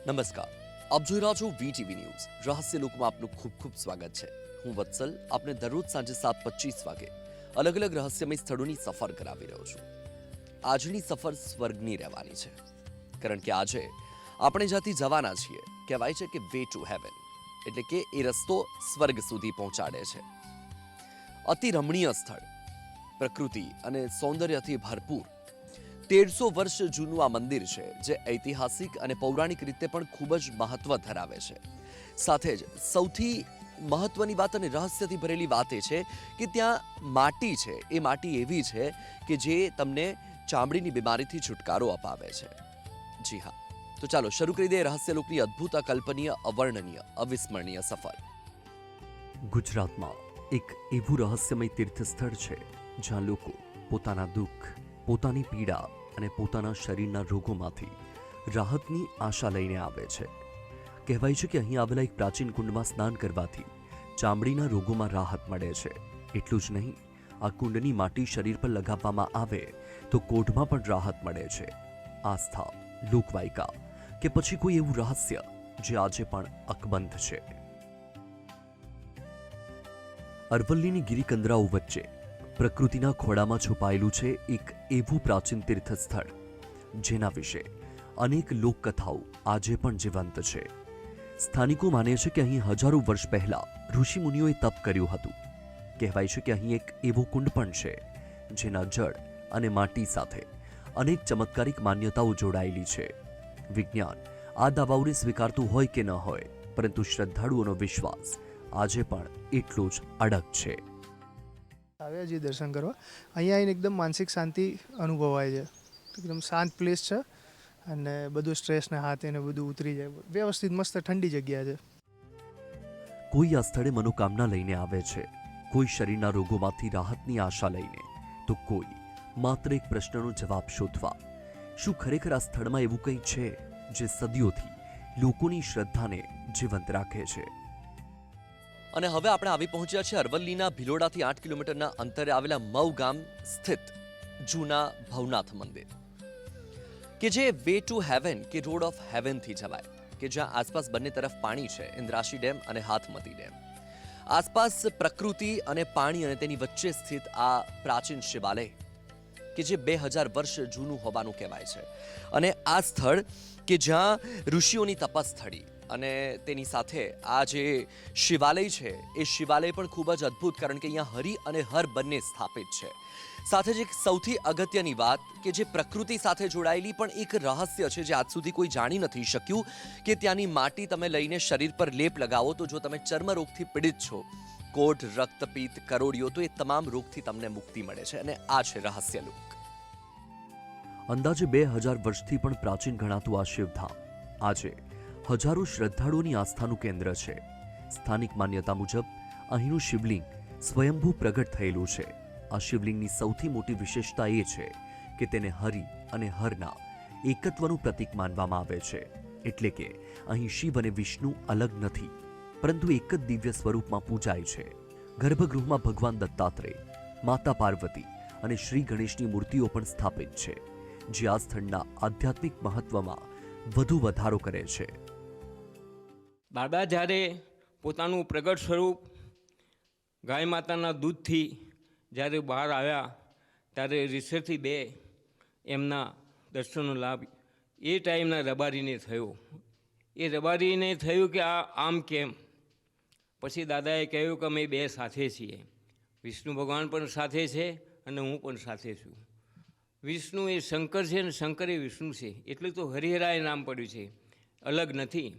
નમસ્કાર, આપ જોઈ રહ્યા છો વીટીવી ન્યૂઝ રહસ્ય લોકમાં આપનું ખૂબ ખૂબ સ્વાગત છે. હું વત્સલ આપને દરરોજ સાંજે 7:25 વાગે અલગ અલગ રહસ્યમય સ્થળોની સફર કરાવી રહ્યો છું. આજની સફર સ્વર્ગની રહેવાની છે, કારણ કે આજે આપણે જ્યાંથી જવાના છીએ કહેવાય છે કે વે ટુ હેવન, એટલે કે એ રસ્તો સ્વર્ગ સુધી પહોંચાડે છે. અતિ રમણીય સ્થળ, પ્રકૃતિ અને સૌંદર્યથી ભરપૂર 1300 વર્ષ જૂનું આ મંદિર છે, જે ઐતિહાસિક અને પૌરાણિક રીતે પણ ખૂબ જ મહત્વ ધરાવે છે. સાથે જ સૌથી મહત્વની વાત અને રહસ્યથી ભરેલી વાત એ છે કે ત્યાં માટી છે, એ માટી એવી છે કે જે તમને ચામડીની બીમારીથી છુટકારો અપાવે છે. જી હા, તો ચાલો શરૂ કરી દઈએ રહસ્યલોકની અદ્ભુત, અકલ્પનીય, અવર્ણનીય, અવિસ્મરણીય સફર. ગુજરાતમાં એક એવું રહસ્યમય તીર્થસ્થળ છે જ્યાં લોકો પોતાના દુઃખ, પોતાની પીડા અને પોતાના શરીરના રોગોમાંથી રાહતની આશા લઈને આવે છે. કહેવાય છે કે અહીં આવેલા એક પ્રાચીન કુંડમાં સ્નાન કરવાથી ચામડીના રોગોમાં રાહત મળે છે. એટલું જ નહીં, આ કુંડની માટી શરીર પર લગાવવામાં આવે તો કોઢમાં પણ રાહત મળે છે. આસ્થા, લોકવાયકા કે પછી કોઈ એવું રહસ્ય જે આજે પણ અકબંધ છે. અરવલ્લીની ગિરિકંદરાઓ વચ્ચે પ્રકૃતિના ખોળામાં છુપાયેલું છે એક એવું પ્રાચીન તીર્થસ્થળ જેના વિશે અનેક લોકકથાઓ આજે પણ જીવંત છે. સ્થાનિકો માને છે કે અહીં હજારો વર્ષ પહેલા ઋષિમુનિઓએ તપ કર્યું હતું. કહેવાય છે કે અહીં એક એવો કુંડ પણ છે જેના જળ અને માટી સાથે અનેક ચમત્કારિક માન્યતાઓ જોડાયેલી છે. વિજ્ઞાન આ દાવાઓને સ્વીકારતું હોય કે ન હોય, પરંતુ શ્રદ્ધાળુઓનો વિશ્વાસ આજે પણ એટલો જ અડગ છે. આવ્યા છીએ દર્શન કરવા. અહીંયા આવીને એકદમ માનસિક શાંતિ અનુભવાય છે. એકદમ શાંત પ્લેસ છે અને બધું સ્ટ્રેસ ને હાથ એને બધું ઉતરી જાય. વ્યવસ્થિત મસ્ત ઠંડી જગ્યા છે. કોઈ આ સ્થળે મનોકામના લઈને આવે છે, કોઈ શરીરના રોગોમાંથી રાહતની આશા લઈને, તો કોઈ માત્ર એક પ્રશ્નનો જવાબ શોધવા. શું ખરેખર આ સ્થળમાં એવું કંઈ છે જે સદીઓથી લોકોની શ્રદ્ધાને જીવંત રાખે છે? અને હવે આપણે આવી પહોંચ્યા છે અરવલ્લીના ભિલોડાથી 8 કિલોમીટરના અંતરે આવેલા મઉ ગામ સ્થિત જૂના ભવનાથ મંદિર, કે જે વે ટુ હેવન કે રોડ ઓફ હેવનથી જવાય, કે જ્યાં આસપાસ બંને તરફ પાણી છે, ઇન્દ્રાશી ડેમ અને હાથમતી ડેમ. આસપાસ પ્રકૃતિ અને પાણી અને તેની વચ્ચે સ્થિત આ પ્રાચીન શિવાલય કે જે 2000 વર્ષ જૂનું હોવાનું કહેવાય છે. અને આ સ્થળ કે જ્યાં ઋષિઓની તપસ્થળી અને તેની સાથે આ જે શિવાલય છે એ શિવાલય પણ ખૂબ જ અદ્ભુત, કારણ કે અહીંયા હરિ અને હર બંને સ્થાપિત છે. સાથે જ એક સૌથી અગત્યની વાત કે જે પ્રકૃતિ સાથે જોડાયેલી પણ એક રહસ્ય છે જે આજ સુધી કોઈ જાણી નથી શક્યું, કે ત્યાંની માટી તમે લઈને શરીર પર લેપ લગાવો તો જો તમે ચર્મરોગથી પીડિત છો, કોઢ, રક્તપિત્ત, કરોડિયો, તો એ તમામ રોગથી તમને મુક્તિ મળે છે. અને આ છે રહસ્યલોક. અંદાજે 2000 વર્ષથી પણ પ્રાચીન ગણાતું આ શિવધામ આજે હજારો શ્રદ્ધાળુઓની આસ્થાનું કેન્દ્ર છે. સ્થાનિક માન્યતા મુજબ અહીંનું શિવલિંગ સ્વયંભૂ પ્રગટ થયેલું છે. આ શિવલિંગની સૌથી મોટી વિશેષતા એ છે કે તેને હરિ અને હરના એકત્વનું પ્રતીક માનવામાં આવે છે. એટલે કે અહીં શિવ અને વિષ્ણુ અલગ નથી, પરંતુ એક જ દિવ્ય સ્વરૂપમાં પૂજાય છે. ગર્ભગૃહમાં ભગવાન દત્તાત્રેય, માતા પાર્વતી અને શ્રી ગણેશની મૂર્તિઓ પણ સ્થાપિત છે, જે આ સ્થળના આધ્યાત્મિક મહત્વમાં વધુ વધારો કરે છે. દાદા જ્યારે પોતાનું પ્રગટ સ્વરૂપ ગાય માતાના દૂધથી જ્યારે બહાર આવ્યા ત્યારે રીસેથી 2 એમના દર્શનનો લાભ એ ટાઈમના રબારીને થયો. એ રબારીને થયું કે આ આમ કેમ? પછી દાદાએ કહ્યું કે અમે 2 સાથે છીએ. વિષ્ણુ ભગવાન પણ સાથે છે અને હું પણ સાથે છું. વિષ્ણુ એ શંકર છે અને શંકર એ વિષ્ણુ છે, એટલે તો હરિહરાય નામ પડ્યું છે, અલગ નથી.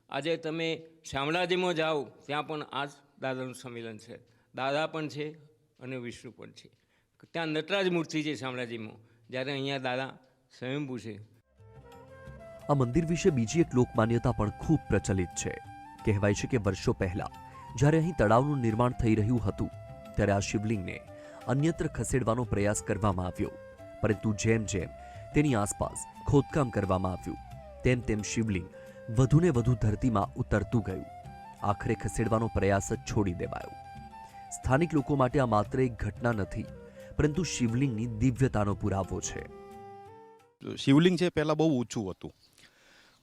આજે તમે શામળાજીમાં જાઓ ત્યાં પણ આ જ દાદાનું સંમેલન છે. દાદા પણ છે અને વિષ્ણુ પણ છે. ત્યાં નટરાજ મૂર્તિ છે શામળાજીમાં, જ્યારે અહીંયા દાદા સ્વયંભૂ છે. આ મંદિર વિશે બીજી એક લોકમાન્યતા પણ ખૂબ પ્રચલિત છે. કહેવાય છે કે વર્ષો પહેલા જ્યારે અહીં તળાવનું નિર્માણ થઈ રહ્યું હતું ત્યારે આ શિવલિંગને અન્યત્ર ખસેડવાનો પ્રયાસ કરવામાં આવ્યો, પરંતુ જેમ જેમ તેની આસપાસ ખોદકામ કરવામાં આવ્યું તેમ તેમ શિવલિંગ વધુને વધુ ધરતીમાં ઉતરતું ગયું. આખરે ખસેડવાનો પ્રયાસ જ છોડી દેવાયો. સ્થાનિક લોકો માટે આ માત્ર એક ઘટના નથી, પરંતુ શિવલિંગની દિવ્યતાનો પુરાવો છે. શિવલિંગ છે પહેલાં બહુ ઊંચું હતું,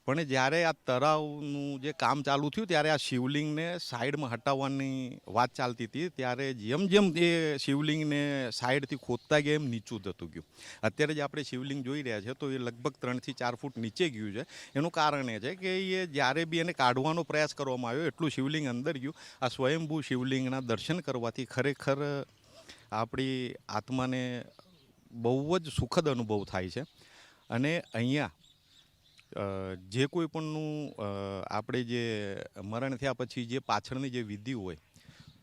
પણ જ્યારે આ તળાવનું જે કામ ચાલુ થયું ત્યારે આ શિવલિંગને સાઈડમાં હટાવવાની વાત ચાલતી હતી, ત્યારે જેમ જેમ એ શિવલિંગને સાઈડથી ખોદતા ગયા એમ નીચું થતું ગયું. અત્યારે જે આપણે શિવલિંગ જોઈ રહ્યા છે તો એ લગભગ 3 થી 4 ફૂટ નીચે ગયું છે. એનું કારણ એ છે કે એ જ્યારે બી એને કાઢવાનો પ્રયાસ કરવામાં આવ્યો એટલું શિવલિંગ અંદર ગયું. આ સ્વયંભૂ શિવલિંગના દર્શન કરવાથી ખરેખર આપણી આત્માને બહુ જ સુખદ અનુભવ થાય છે. અને અહીંયા જે કોઈ પણનું આપણે જે મરણ થયા પછી જે પાછળની જે વિધિ હોય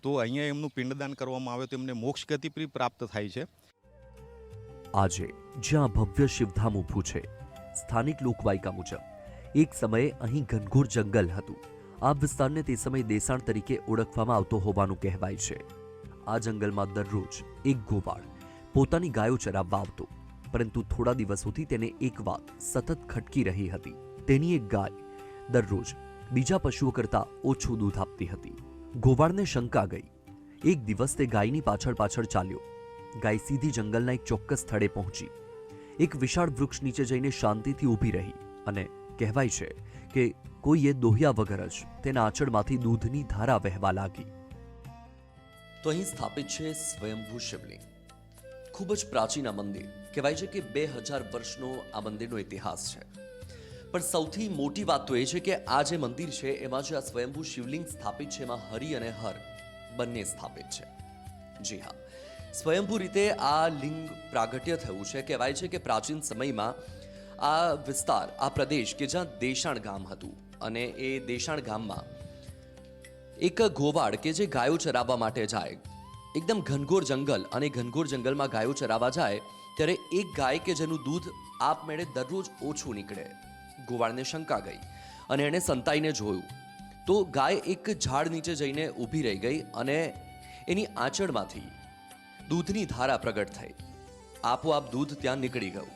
તો અહીંયા એમનું પિંડદાન કરવામાં આવે તો એમને મોક્ષ ગતિ પ્રાપ્ત થાય છે. આજે જ્યાં ભવ્ય શિવધામ ઊભું છે, સ્થાનિક લોકવાયકા મુજબ એક સમયે અહીં ઘનઘોર જંગલ હતું. આ વિસ્તારને તે સમયે દેસાણ તરીકે ઓળખવામાં આવતો હોવાનું કહેવાય છે. આ જંગલમાં દરરોજ એક ગોવાળ પોતાની ગાયો ચરાવવા આવતો, પરંતુ થોડા દિવસોથી તેને એક વાત સતત ખટકી રહી હતી. તેની એક ગાય દરરોજ બીજા પશુઓ કરતાં ઓછું દૂધ આપતી હતી. ગોવાળને શંકા ગઈ. એક દિવસ તે ગાયની પાછળ પાછળ ચાલ્યો. ગાય સીધી જંગલના એક ચોક્કસ સ્થળે પહોંચી. એક વિશાળ વૃક્ષ નીચે જઈને શાંતિથી ઊભી રહી અને કહેવાય છે કે કોઈએ દોહ્યા વગર જ તેના આંચળમાંથી દૂધની ધારા વહેવા લાગી. તો અહીં સ્થાપિત છે સ્વયંભૂ શિવલિંગ. ખૂબ જ પ્રાચીન આ મંદિર. કહેવાય છે કે 2000 વર્ષનો આ મંદિરનો ઇતિહાસ છે. પણ સૌથી મોટી વાત તો એ છે કે આ જે મંદિર છે એમાં જે આ સ્વયંભૂ શિવલિંગ સ્થાપિત છે એમાં હરિ અને હર બંને સ્થાપિત છે. જી હા, સ્વયંભૂ રીતે આ લિંગ પ્રાગટ્ય થયું છે. કહેવાય છે કે પ્રાચીન સમયમાં આ વિસ્તાર, આ પ્રદેશ કે જ્યાં દેશાણ ગામ હતું, અને એ દેશાણ ગામમાં એક ગોવાળ કે જે ગાયો ચરાવવા માટે જાય, એકદમ ઘનઘોર જંગલ, અને ઘનઘોર જંગલમાં ગાયો ચરાવવા જાય ત્યારે એક ગાય કે જેનું દૂધ આપમેળે દરરોજ ઓછું નીકળે. ગોવાળને શંકા ગઈ અને એણે સંતાઈને જોયું તો ગાય એક ઝાડ નીચે જઈને ઊભી રહી ગઈ અને એની આંચળમાંથી દૂધની ધારા પ્રગટ થઈ. આપોઆપ દૂધ ત્યાં નીકળી ગયું.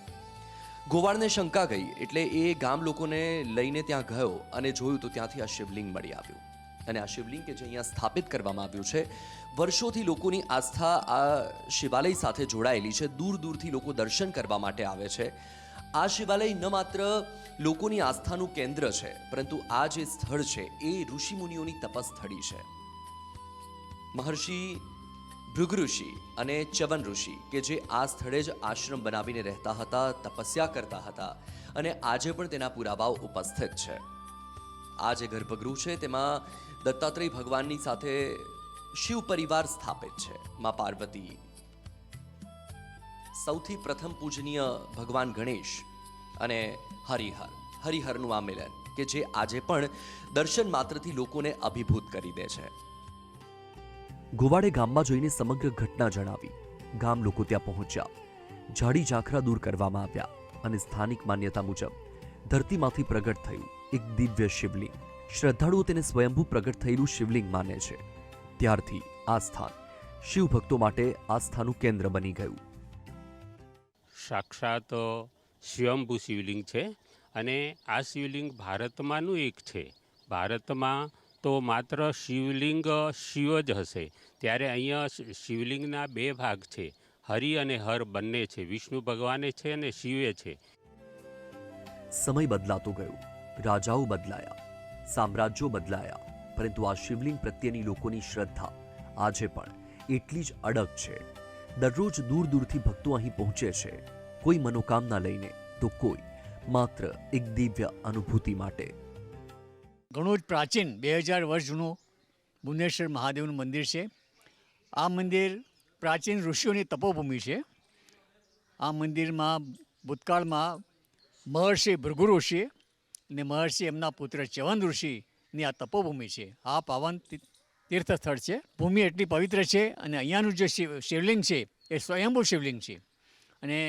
ગોવાળને શંકા ગઈ એટલે એ ગામ લોકોને લઈને ત્યાં ગયો અને જોયું તો ત્યાંથી આ શિવલિંગ મળી આવ્યું. અને આ શિવલિંગ કે જે અહીંયા સ્થાપિત કરવામાં આવ્યું છે, વર્ષોથી લોકોની આસ્થા આ શિવાલય સાથે જોડાયેલી છે. દૂર દૂરથી લોકો દર્શન કરવા માટે આવે છે. આ શિવાલય ન માત્ર લોકોની આસ્થાનું કેન્દ્ર છે, પરંતુ આ જે સ્થળ છે એ ઋષિમુનિઓની તપસ્થળી છે. મહર્ષિ ભૃગ ઋષિ અને ચ્યવન ઋષિ કે જે આ સ્થળે જ આશ્રમ બનાવીને રહેતા હતા, તપસ્યા કરતા હતા, અને આજે પણ તેના પુરાવાઓ ઉપસ્થિત છે. આ જે ગર્ભગૃહ છે તેમાં દત્તાત્રેય ભગવાનની સાથે શિવ પરિવાર સ્થાપિત છે. માં પાર્વતી, સૌથી પ્રથમ પૂજનીય ભગવાન ગણેશ અને હરિહરનું આ મિલન કે જે આજે પણ દર્શન માત્રથી લોકોને અભિભૂત કરી દે છે. ગોવાળે ગામમાં જોઈને સમગ્ર ઘટના જણાવી. ગામ લોકો ત્યાં પહોંચ્યા. ઝાડી ઝાંખરા દૂર કરવામાં આવ્યા અને સ્થાનિક માન્યતા મુજબ ધરતીમાંથી પ્રગટ થયું એક દિવ્ય શિવલિંગ. શ્રદ્ધાળુઓ તેને સ્વયંભૂ પ્રગટ થયેલું શિવલિંગ માને છે. ત્યારથી આ સ્થાન શિવ ભક્તો માટે આસ્થાનું કેન્દ્ર બની ગયું. સાક્ષાત સ્વયંભૂ શિવલિંગ છે અને આ શિવલિંગ ભારતમાંનું એક છે. ભારતમાં તો માત્ર શિવલિંગ શિવ જ હશે, ત્યારે અહીંયા શિવલિંગના 2 ભાગ છે. હરિ અને હર બંને છે. વિષ્ણુ ભગવાને છે અને શિવે છે. સમય બદલાતો ગયો, રાજાઓ બદલાયા, સામ્રાજ્યો બદલાયા, પરંતુ આ શિવલિંગ પ્રત્યેની લોકોની શ્રદ્ધા આજે પણ એટલી જ અડગ છે. દરરોજ દૂર દૂરથી ભક્તો અહીં પહોંચે છે, કોઈ મનોકામના લઈને તો કોઈ માત્ર એક દિવ્ય અનુભૂતિ માટે. ઘણું જ પ્રાચીન 2000 વર્ષ જૂનું બુનેશ્વર મહાદેવનું મંદિર છે. આ મંદિર પ્રાચીન ઋષિઓની તપોભૂમિ છે. આ મંદિરમાં ભૂતકાળમાં મહર્ષિ ભૃગુ ઋષિ અને મહર્ષિ એમના પુત્ર ચ્યવન ઋષિની આ તપોભૂમિ છે. આ પાવન તીર્થ સ્થળ છે. ભૂમિ એટલી પવિત્ર છે અને અહીંયાનું જે શિવલિંગ છે એ સ્વયંભૂ શિવલિંગ છે. અને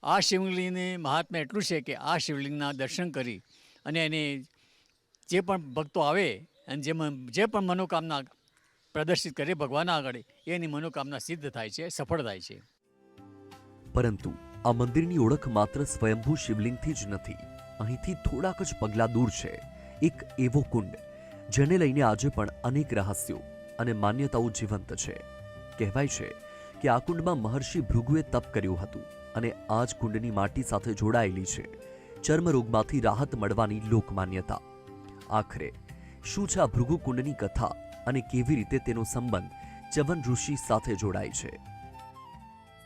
આ શિવલિંગની મહાત્મ્ય એટલું છે કે આ શિવલિંગના દર્શન કરી અને એને જે પણ ભક્તો આવે અને જે પણ મનોકામના પ્રદર્શિત કરે ભગવાન આગળ, એની મનોકામના સિદ્ધ થાય છે, સફળ થાય છે. પરંતુ આ મંદિરની ઓળખ માત્ર સ્વયંભૂ શિવલિંગથી જ નથી. અહીંથી થોડાક જ પગલાં દૂર છે એક એવો કુંડ જેને લઈને આજે પણ અનેક રહસ્યો અને માન્યતાઓ જીવંત છે. કહેવાય છે કે આ કુંડમાં મહર્ષિ ભૃગુએ તપ કર્યું હતું અને આ જ કુંડની માટી સાથે જોડાયેલી છે ચર્મરોગમાંથી રાહત મળવાની લોકમાન્યતા. આખરે શું છે આ ભૃગુકુંડની કથા અને કેવી રીતે તેનો સંબંધ ચ્યવન ઋષિ સાથે જોડાય છે?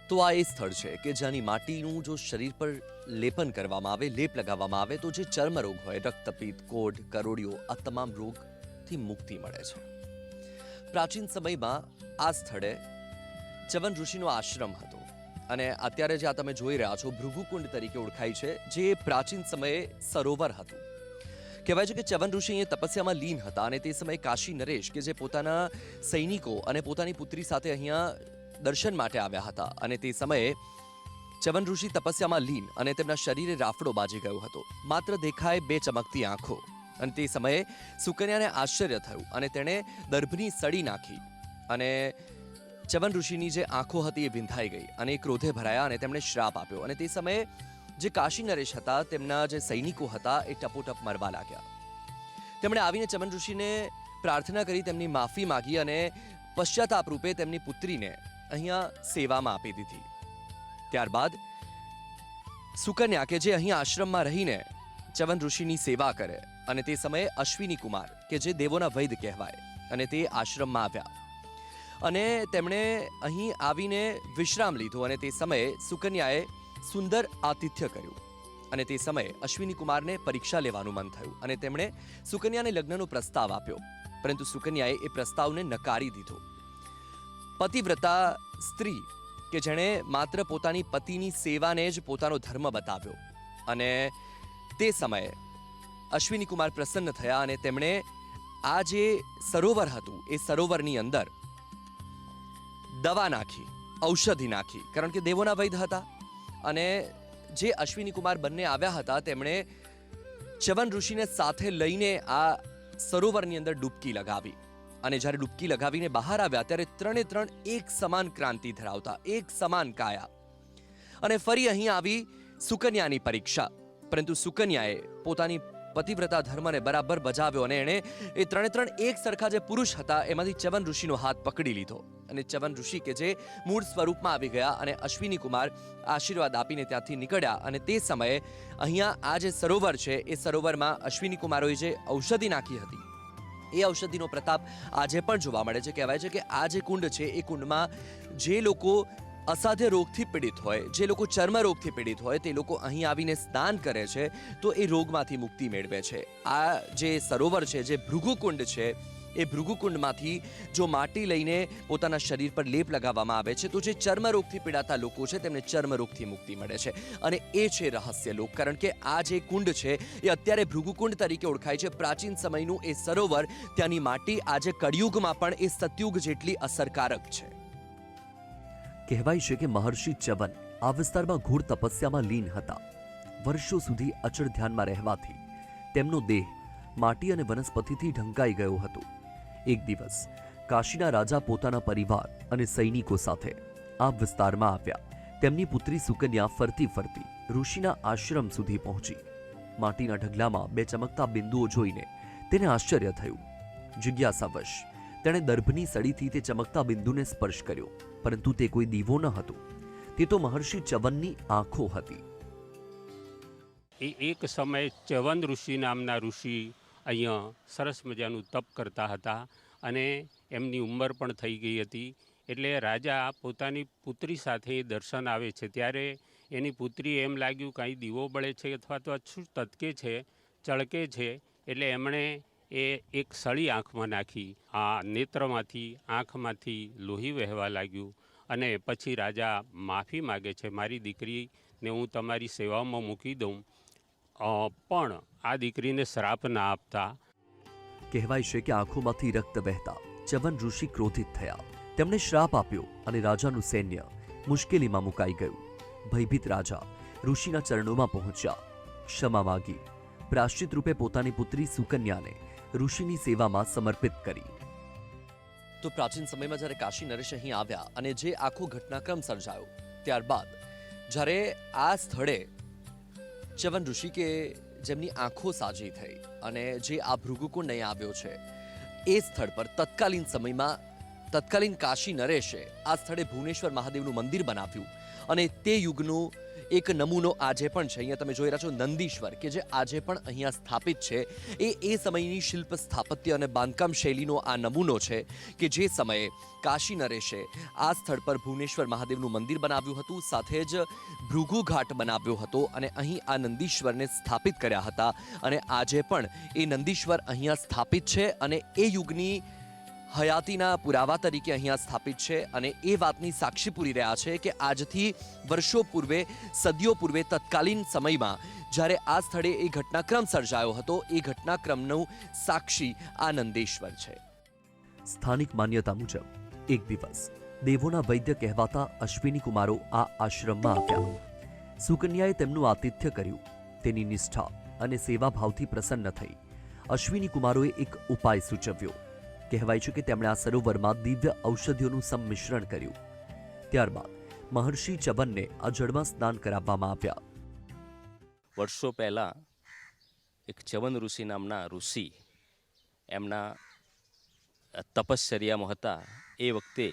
તો આ એ સ્થળ છે કે જ્યાંની માટીનું જો શરીર પર લેપન કરવામાં આવે, લેપ લગાવવામાં આવે તો જે ચર્મરોગ હોય, રક્તપિત્ત, કોઢ, કરોડિયો, આ તમામ રોગથી મુક્તિ મળે છે. પ્રાચીન સમયમાં આ સ્થળે ચ્યવન ઋષિનો આશ્રમ હતો અને અત્યારે જે આ તમે જોઈ રહ્યા છો ભૃગુકુંડ તરીકે ઓળખાય છે, જે પ્રાચીન સમયે સરોવર હતું. કહેવાય છે કે ચ્યવન ઋષિ અહીંયા તપસ્યામાં લીન હતા અને તે સમયે કાશી નરેશ કે જે પોતાના સૈનિકો અને પોતાની પુત્રી સાથે અહીંયા દર્શન માટે આવ્યા હતા અને તે સમયે ચ્યવન ઋષિ તપસ્યામાં લીન અને તેમના શરીરે રાફડો બાજી ગયો હતો. માત્ર દેખાય બે ચમકતી આંખો. અને તે સમયે સુકન્યાને આશ્ચર્ય થયું અને તેણે દર્ભની સળી નાખી અને ચ્યવન ઋષિની જે આંખો હતી એ વિંધાઈ ગઈ અને એ ક્રોધે ભરાયા અને તેમણે શ્રાપ આપ્યો. અને તે સમયે જે કાશી નરેશ હતા, તેમના જે સૈનિકો હતા એ ટપોટપ મરવા લાગ્યા. તેમણે આવીને ચ્યવન ઋષિને પ્રાર્થના કરી, તેમની માફી માગી અને પશ્ચાતાપ રૂપે તેમની પુત્રીને અહીંયા સેવામાં આપી દીધી. ત્યારબાદ સુકન્યા કે જે અહીં આશ્રમમાં રહીને ચ્યવન ઋષિની સેવા કરે અને તે સમયે અશ્વિની કુમાર કે જે દેવોના વૈદ્ય કહેવાય અને તે આશ્રમમાં આવ્યા અને તેમણે અહીં આવીને વિશ્રામ લીધો અને તે સમયે સુકન્યાએ સુંદર આતિથ્ય કર્યું અને તે સમયે અશ્વિની કુમારને પરીક્ષા લેવાનું મન થયું અને તેમણે સુકન્યાને લગ્નનો પ્રસ્તાવ આપ્યો, પરંતુ સુકન્યાએ એ પ્રસ્તાવને નકારી દીધો. પતિવ્રતા સ્ત્રી કે જેણે માત્ર પોતાની પતિની સેવાને જ પોતાનો ધર્મ બતાવ્યો અને તે સમયે અશ્વિની કુમાર પ્રસન્ન થયા અને તેમણે આ જે સરોવર હતું એ સરોવરની અંદર દવા નાખી, ઔષધિ નાખી, કારણ કે દેવોના વૈદ્ય હતા અને જે અશ્વિની કુમાર બંને આવ્યા હતા તેમણે ચ્યવન ઋષિને સાથે લઈને આ સરોવરની અંદર ડૂબકી લગાવી અને જ્યારે ડૂબકી લગાવીને બહાર આવ્યા ત્યારે ત્રણે ત્રણ એક સમાન ક્રાંતિ ધરાવતા, એક સમાન કાયા. અને ફરી અહીં આવી સુકન્યાની પરીક્ષા, પરંતુ સુકન્યાએ પોતાની પતિવ્રતા ધર્મને બરાબર બજાવ્યો અને એણે એ ત્રણે ત્રણ એક સરખા જે પુરુષ હતા એમાંથી ચ્યવન ઋષિનો હાથ પકડી લીધો અને ચ્યવન ઋષિ કે જે મૂળ સ્વરૂપમાં આવી ગયા અને અશ્વિની કુમાર આશીર્વાદ આપીને ત્યાંથી નીકળ્યા. અને તે સમયે અહીંયા આ જે સરોવર છે એ સરોવરમાં અશ્વિની કુમારોએ જે ઔષધિ નાખી હતી એ ઔષધિનો પ્રતાપ આજે પણ જોવા મળે છે. કહેવાય છે કે આ જે કુંડ છે એ કુંડમાં જે લોકો અસાધ્ય રોગથી પીડિત હોય, જે લોકો ચર્મ રોગથી પીડિત હોય તે લોકો અહીં આવીને સ્નાન કરે છે તો એ રોગમાંથી મુક્તિ મેળવે છે. આ જે સરોવર છે, જે ભૃગુકુંડ છે, એ ભૃગુકુંડમાંથી જો માટી લઈને પોતાના શરીર પર લેપ લગાવવામાં આવે છે તો જે ચર્મરોગથી પીડાતા લોકો છે તેમને ચર્મરોગથી મુક્તિ મળે છે. અને એ છે રહસ્ય લોક, કારણ કે આ જે કુંડ છે એ અત્યારે ભૃગુકુંડ તરીકે ઓળખાય છે. પ્રાચીન સમયનું એ સરોવર, ત્યાંની માટી આજે કળિયુગમાં પણ એ સતયુગ જેટલી અસરકારક છે. કહેવાય છે કે મહર્ષિ ચ્યવન આ વિસ્તારમાં ઘોર તપસ્યામાં લીન હતા. વર્ષો સુધી અચળ ધ્યાનમાં રહેવાથી તેમનો દેહ માટી અને વનસ્પતિથી ઢંકાઈ ગયો હતો. એક દિવસ કાશીના રાજા પોતાના પરિવાર અને સૈનિકો સાથે આ વિસ્તારમાં આવ્યા. તેમની પુત્રી સુકન્યા ફરતી ફરતી ઋષિના આશ્રમ સુધી પહોંચી. માટીના ઢગલામાં બે ચમકતા બિંદુઓ જોઈને તેને આશ્ચર્ય થયું. જિજ્ઞાસાવશ તેણે દર્ભની સળીથી તે ચમકતા બિંદુને સ્પર્શ કર્યો, પરંતુ તે કોઈ દીવો ન હતો, તે તો મહર્ષિ ચ્યવનની આંખો હતી. એ એક સમયે ચ્યવન ઋષિ નામના ઋષિ અહીંયા સરસ મજાનું તપ કરતા હતા અને એમની ઉંમર પણ થઈ ગઈ હતી. એટલે રાજા પોતાની પુત્રી સાથે દર્શન આવે છે ત્યારે એની પુત્રી એમ લાગ્યું કાંઈ દીવો બળે છે અથવા તો શું તતકે છે, ચળકે છે, એટલે એમણે એ એક સળી આંખમાં નાખી. આ નેત્રમાંથી, આંખમાંથી લોહી વહેવા લાગ્યું અને પછી રાજા માફી માગે છે, મારી દીકરીને હું તમારી સેવામાં મૂકી દઉં, પણ આ દીકરીને શ્રાપ ના આપતા. કહેવાય છે કે આંખોમાંથી રક્ત વહેતા ચ્યવન ઋષિ ક્રોધિત થયા. તેમણે શ્રાપ આપ્યો અને રાજાનું સૈન્ય મુશ્કેલીમાં મુકાઈ ગયું. ભયભીત રાજા ઋષિના ચરણોમાં પહોંચ્યા, ક્ષમા માગી, પ્રાશ્ચિત રૂપે પોતાની પુત્રી સુકન્યાને ઋષિની સેવામાં સમર્પિત કરી. તો પ્રાચીન સમયમાં જ્યારે કાશી નરેશ અહીં આવ્યા અને જે આખો ઘટનાક્રમ સર્જાયો, ત્યારબાદ જ્યારે આ સ્થળે ચ્યવન ઋષિ કે જેમની આંખો સાજી થઈ અને જે આ ભૃગુકુંડ અહીં આવ્યો છે એ સ્થળ પર તત્કાલીન સમયમાં તત્કાલીન કાશી નરેશે આ સ્થળે ભુવનેશ્વર મહાદેવનું મંદિર બનાવ્યું અને તે યુગનું એક નમૂનો આજે પણ છે. અહીંયા તમે જોઈ રહ્યા છો નંદીશ્વર કે જે આજે પણ અહીંયા સ્થાપિત છે એ સમયની શિલ્પ સ્થાપત્ય અને બાંધકામ શૈલીનો આ નમૂનો છે કે જે સમયે કાશી નરેશે આ સ્થળ પર ભુવનેશ્વર મહાદેવનું મંદિર બનાવ્યું હતું, સાથે જ ભૃગુ ઘાટ બનાવ્યો હતો અને અહીં આ નંદીશ્વરને સ્થાપિત કર્યા હતા. અને આજે પણ એ નંદીશ્વર અહીંયા સ્થાપિત છે અને એ યુગની હયાતીના પુરાવા તરીકે અહીંયા સ્થાપિત છે. અને એ વાતની સાક્ષી પૂરી રહ્યા છે કે આજથી વર્ષો પૂર્વે, સદીઓ પૂર્વે, તત્કાલીન સમયમાં જ્યારે આ સ્થળે એ ઘટનાક્રમ સર્જાયો હતો એ ઘટનાક્રમનું સાક્ષી આ નંદેશ્વર છે. સ્થાનિક માન્યતા મુજબ એક દિવસ દેવોના વૈદ્ય કહેવાતા અશ્વિની કુમારો આ આશ્રમમાં આવ્યા. સુકન્યાએ તેમનું આતિથ્ય કર્યું. તેની નિષ્ઠા અને સેવાભાવથી પ્રસન્ન થઈ અશ્વિની કુમારોએ એક ઉપાય સૂચવ્યો. કહેવાય છે કે તેમણે આ સરોવરમાં દિવ્ય ઔષધિઓનું સંમિશ્રણ કર્યું. ત્યારબાદ મહર્ષિ ચવનને આ જળમાં સ્નાન કરાવવામાં આવ્યા. વર્ષો પહેલાં એક ચવન ઋષિ નામના ઋષિ એમના તપશ્ચર્યામાં હતા. એ વખતે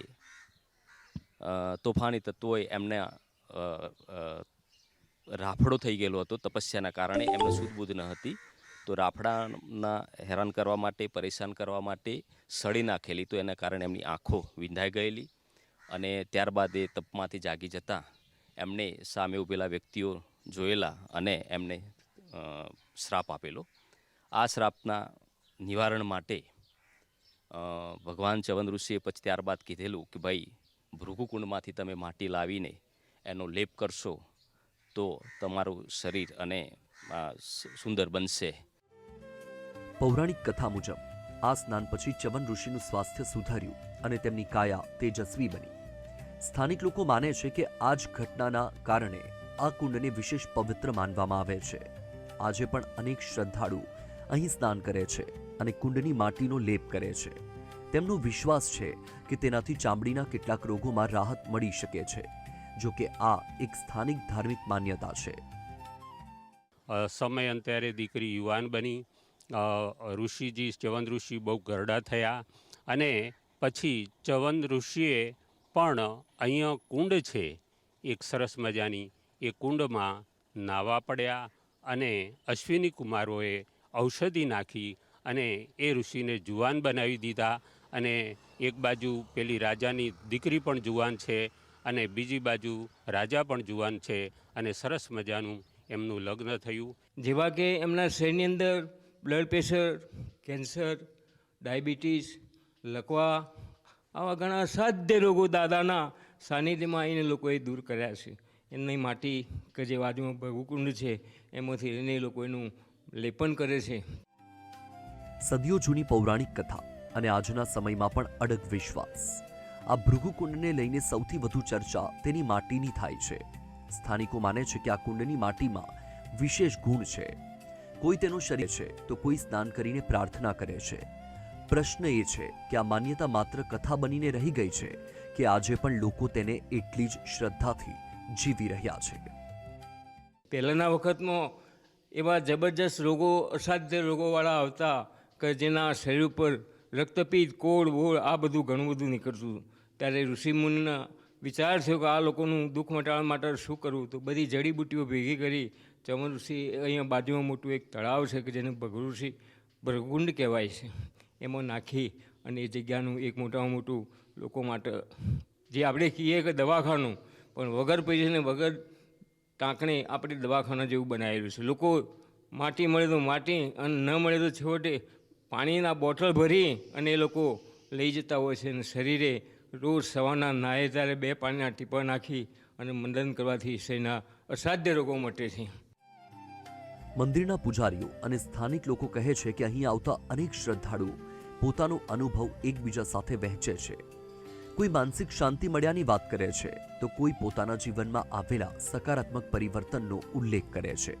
તોફાની તત્વોએ એમને રાફડો થઈ ગયેલો હતો. તપસ્યાના કારણે એમને સુધબુધ ન હતી. તો રાફડાના હેરાન કરવા માટે, પરેશાન કરવા માટે સળી નાખેલી. તો એના કારણે એમની આંખો વિંધાઈ ગયેલી અને ત્યારબાદ એ તપમાંથી જાગી જતાં એમને સામે ઊભેલા વ્યક્તિઓ જોયેલા અને એમને શ્રાપ આપેલો. આ શ્રાપના નિવારણ માટે ભગવાન ચવન ઋષિએ પછી ત્યારબાદ કીધેલું કે ભાઈ ભૃગુકુંડમાંથી તમે માટી લાવીને એનો લેપ કરશો તો તમારું શરીર અને સુંદર બનશે. પૌરાણિક કથા મુજબ આ સ્નાન પછી ચવન ઋષિનું સ્વાસ્થ્ય સુધર્યું અને તેમની કાયા તેજસ્વી બની. સ્થાનિક લોકો માને છે કે આ જ ઘટનાના કારણે આ કુંડને વિશેષ પવિત્ર માનવામાં આવે છે. આજે પણ અનેક શ્રદ્ધાળુ અહીં સ્નાન કરે છે અને કુંડની માટીનો લેપ કરે છે. તેમનો વિશ્વાસ છે કે તેનાથી ચામડીના કેટલાક રોગોમાં રાહત મળી શકે છે. જો કે આ એક સ્થાનિક ધાર્મિક માન્યતા છે. સમયાંતરે દીકરી યુવાન બની. ઋષિજી ચવન ઋષિ બહુ ગરડા થયા અને પછી ચવન ઋષિએ પણ અહીંયા કુંડ છે એક સરસ મજાની, એ કુંડમાં નાવા પડ્યા અને અશ્વિની કુમારોએ ઔષધિ નાખી અને એ ઋષિને જુવાન બનાવી દીધા. અને એક બાજુ પેલી રાજાની દીકરી પણ જુવાન છે અને બીજી બાજુ રાજા પણ જુવાન છે અને સરસ મજાનું એમનું લગ્ન થયું. જેવા કે એમના શરીરની અંદર બ્લડ પ્રેશર, કેન્સર, ડાયાબિટીસ, લકવા આવા ઘણા અસાધ્ય રોગો દાદાના સાનિધ્યમાં આવીને લોકોએ દૂર કર્યા છે. એમની માટી કે જે બાજુમાં ભૃગુકુંડ છે એમાંથી એને લોકો એનું લેપન કરે છે. સદીઓ જૂની પૌરાણિક કથા અને આજના સમયમાં પણ અડગ વિશ્વાસ. આ ભૃગુકુંડને લઈને સૌથી વધુ ચર્ચા તેની માટીની થાય છે. સ્થાનિકો માને છે કે આ કુંડની માટીમાં વિશેષ ગુણ છે. કોઈ તેનું શરીર છે તો કોઈ સ્નાન કરીને પ્રાર્થના કરે છે. પ્રશ્ન એ છે કે આ માન્યતા માત્ર કથા બનીને રહી ગઈ છે કે આજે પણ લોકો તેને એટલી જ શ્રદ્ધાથી જીવી રહ્યા છે. પહેલાંના વખતમાં એવા જબરજસ્ત રોગો, અસાધ્ય રોગોવાળા આવતા કે જેના શરીર ઉપર રક્તપિત્ત, કોળ, વોળ આ બધું ઘણું બધું નીકળતું. ત્યારે ઋષિમુનિના વિચાર થયો કે આ લોકોનું દુઃખ મટાડવા માટે શું કરવું. તો બધી જડીબુટ્ટીઓ ભેગી કરી ચવન ઋષિ અહીંયા બાજુમાં મોટું એક તળાવ છે કે જેને ભૃગુકુંડ કહેવાય છે, એમાં નાખી અને એ જગ્યાનું એક મોટામાં મોટું લોકો માટે જે આપણે કહીએ કે દવાખાનું, પણ વગર પૈસાને વગર ટાંકણે આપણે દવાખાના જેવું બનાવેલું છે. લોકો માટી મળે તો માટી અને ન મળે તો છેવટે પાણીના બોટલ ભરી અને એ લોકો લઈ જતા હોય છે. અને શરીરે રોજ સવારના નાહે ત્યારે 2 પાણીના ટીપા નાખી અને મંડન કરવાથી શરીરના અસાધ્ય રોગો મટે છે. મંદિરના પૂજારીઓ અને સ્થાનિક લોકો કહે છે કે અહીં આવતા અનેક શ્રદ્ધાળુઓ પોતાનો અનુભવ એકબીજા સાથે વહેંચે છે. કોઈ માનસિક શાંતિ મળ્યાની વાત કરે છે તો કોઈ પોતાના જીવનમાં આવેલા સકારાત્મક પરિવર્તનનો ઉલ્લેખ કરે છે.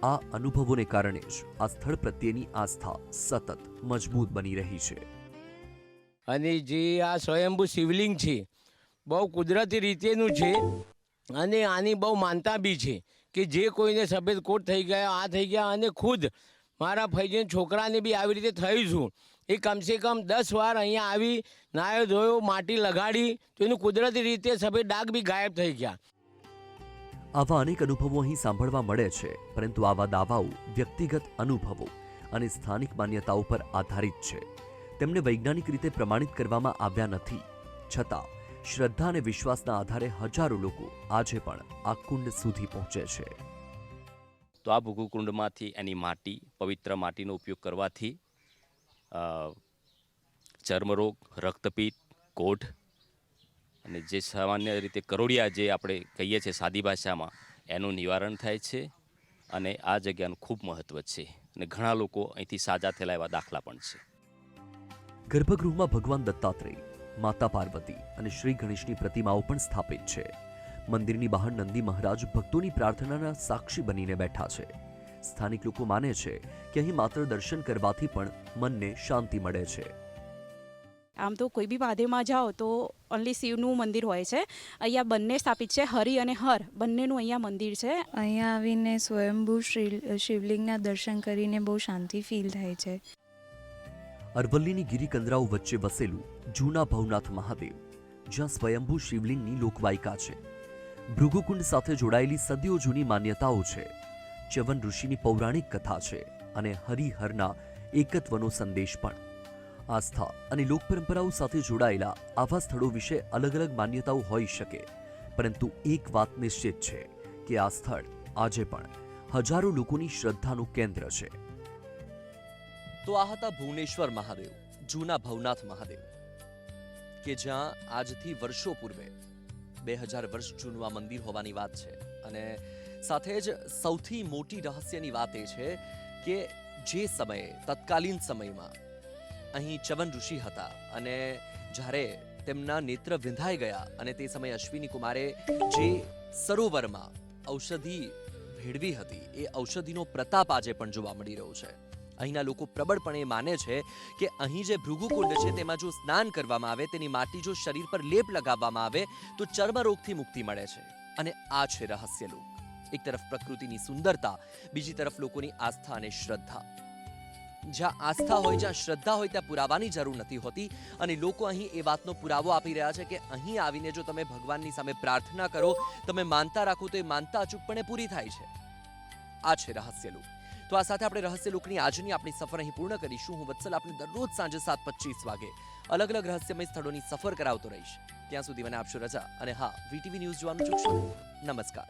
આ અનુભવોને કારણે જ આ સ્થળ પ્રત્યેની આસ્થા સતત મજબૂત બની રહી છે. અને જે આ સ્વયંભૂ શિવલિંગ છે બહુ કુદરતી રીતેનું છે અને આની બહુ માનતા બી છે કે જે કોઈને સફેદ કોટ થઈ ગયા, આ થઈ ગયા, અને ખુદ મારા ફૈજીના છોકરાને બી આવી રીતે થયું છું. એ કમસે કમ 10 વાર અહીંયા આવી નાયો ધોયો, માટી લગાડી તો એનું કુદરતી રીતે સફેદ ડાઘ બી ગાયબ થઈ ગયા. આવા અનેક અનુભવો અહીં સાંભળવા મળે છે, પરંતુ આવા દાવાઓ વ્યક્તિગત અનુભવો અને સ્થાનિક માન્યતાઓ પર આધારિત છે. તેમને વૈજ્ઞાનિક રીતે પ્રમાણિત કરવામાં આવ્યા નથી. છતાં શ્રદ્ધા અને વિશ્વાસના આધારે હજારો લોકો આજે પણ આ કુંડ સુધી પહોંચે છે. તો આ ભૃગુકુંડમાંથી એની માટી, પવિત્ર માટીનો ઉપયોગ કરવાથી ચર્મરોગ, રક્તપિત્ત, કોઢ અને જે સામાન્ય રીતે કરોડિયા જે આપણે કહીએ છીએ સાદી ભાષામાં, એનું નિવારણ થાય છે. અને આ જગ્યાનું ખૂબ મહત્ત્વ છે અને ઘણા લોકો અહીંથી સાજા થયેલા એવા દાખલા પણ છે. ગર્ભગૃહમાં ભગવાન દત્તાત્રેય, માતા પાર્વતી અને શ્રી ગણેશની પ્રતિમાઓ પણ સ્થાપિત છે. મંદિરની બહાર નંદી મહારાજ ભક્તોની પ્રાર્થનાના સાક્ષી બનીને બેઠા છે. સ્થાનિક લોકો માને છે કે અહીં માત્ર દર્શન કરવાથી પણ મનને શાંતિ મળે છે. આમ તો કોઈ બી મહાદેવમાં જાઓ તો ઓનલી શિવનું મંદિર હોય છે. અહીંયા બંને સ્થાપિત છે, હરિ અને હર બંનેનું અહીંયા મંદિર છે. અહીંયા આવીને સ્વયંભૂ શિવલિંગના દર્શન કરીને બહુ શાંતિ ફીલ થાય છે. અરવલ્લીની ગિરિકંદરાઓ વચ્ચે વસેલું જૂના ભવનાથ મહાદેવ, જ્યાં સ્વયંભૂ શિવલિંગની લોકવાયકા છે. ભૃગુકુંડ સાથે જોડાયેલી સદીઓ જૂની માન્યતાઓ છે. ચ્યવન ઋષિની પૌરાણિક કથા છે અને હરિહરના એકત્વનો સંદેશ પણ. આસ્થા અને લોકપરંપરાઓ સાથે જોડાયેલા આવા સ્થળો વિશે અલગ અલગ માન્યતાઓ હોઈ શકે, પરંતુ એક વાત નિશ્ચિત છે કે આ સ્થળ આજે પણ હજારો લોકોની શ્રદ્ધાનું કેન્દ્ર છે. તો આ હતા ભુવનેશ્વર મહાદેવ, જૂના ભવનાથ મહાદેવ, કે જ્યાં આજથી વર્ષો પૂર્વે 2000 વર્ષ જૂનું આ મંદિર હોવાની વાત છે. અને સાથે જ સૌથી મોટી રહસ્યની વાત એ છે કે જે સમયે તત્કાલીન સમયમાં અહીં ચ્યવન ઋષિ હતા અને જ્યારે તેમના નેત્ર વિંધાઈ ગયા અને તે સમયે અશ્વિની કુમારે જે સરોવરમાં ઔષધિ ભેળવી હતી, એ ઔષધિનો પ્રતાપ આજે પણ જોવા મળી રહ્યો છે. અહીંના લોકો પ્રબળપણે માને છે કે અહીં જે ભૃગુકુંડ છે તેમાં જો સ્નાન કરવામાં આવે, તેની માટી જો શરીર પર લેપ લગાવવામાં આવે તો ચર્મરોગથી મુક્તિ મળે છે. અને આ છે રહસ્યલોક. એક તરફ પ્રકૃતિની સુંદરતા, બીજી તરફ લોકોની આસ્થા અને શ્રદ્ધા. જ્યાં આસ્થા હોય, જ્યાં શ્રદ્ધા હોય, ત્યાં પુરાવાની જરૂર નથી હોતી. અને લોકો અહીં એ વાતનો પુરાવો આપી રહ્યા છે કે અહીં આવીને જો તમે ભગવાનની સામે પ્રાર્થના કરો, તમે માનતા રાખો તો એ માનતા અચૂકપણે પૂરી થાય છે. આ છે રહસ્યલોક. તો આ સાથે આપણે રહસ્યલોકની આજની આપણી સફર અહીં પૂર્ણ કરીશું. હું વત્સલ આપને દરરોજ સાંજે 7:25 વાગે અલગ અલગ રહસ્યમય સ્થળોની સફર કરાવતો રહીશ. ત્યાં સુધી મને આપશો રજા. અને હા, વીટીવી ન્યૂઝ જોવાનું ચૂકશો નહીં. નમસ્કાર.